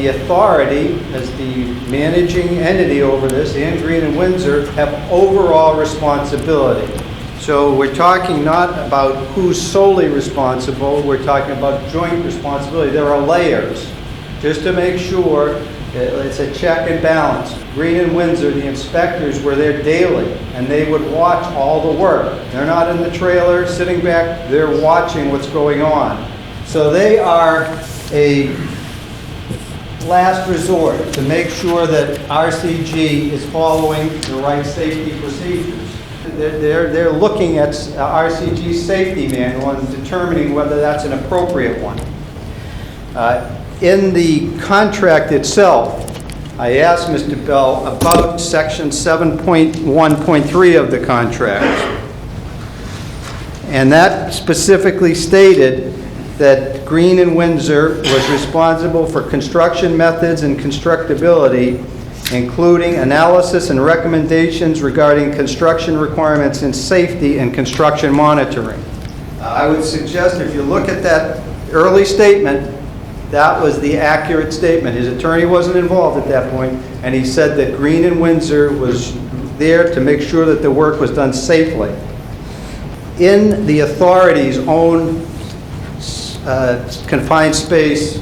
The authority, as the managing entity over this, and Green and Windsor, have overall responsibility. So we're talking not about who's solely responsible, we're talking about joint responsibility. There are layers, just to make sure that it's a check and balance. Green and Windsor, the inspectors were there daily, and they would watch all the work. They're not in the trailer sitting back, they're watching what's going on. So they are a last resort to make sure that RCG is following the right safety procedures. They're looking at RCG's safety manual and determining whether that's an appropriate one. In the contract itself, I asked Mr. Bell about section 7.1.3 of the contract. And that specifically stated that Green and Windsor was responsible for construction methods and constructability, including analysis and recommendations regarding construction requirements and safety and construction monitoring. I would suggest if you look at that early statement, that was the accurate statement. His attorney wasn't involved at that point, and he said that Green and Windsor was there to make sure that the work was done safely. In the authority's own confined space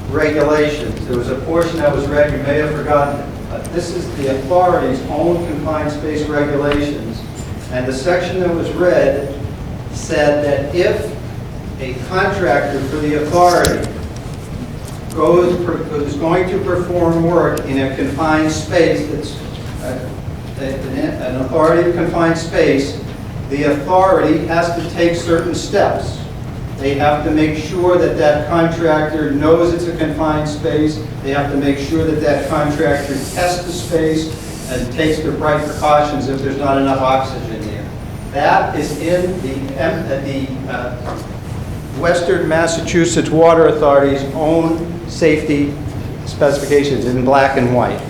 regulations, there was a portion that was read, you may have forgotten it. This is the authority's own confined space regulations, and the section that was read said that if a contractor for the authority is going to perform work in a confined space that's an authority of confined space, the authority has to take certain steps. They have to make sure that that contractor knows it's a confined space. They have to make sure that that contractor tests the space and takes the right precautions if there's not enough oxygen there. That is in the Western Massachusetts Water Authority's own safety specifications in black and white.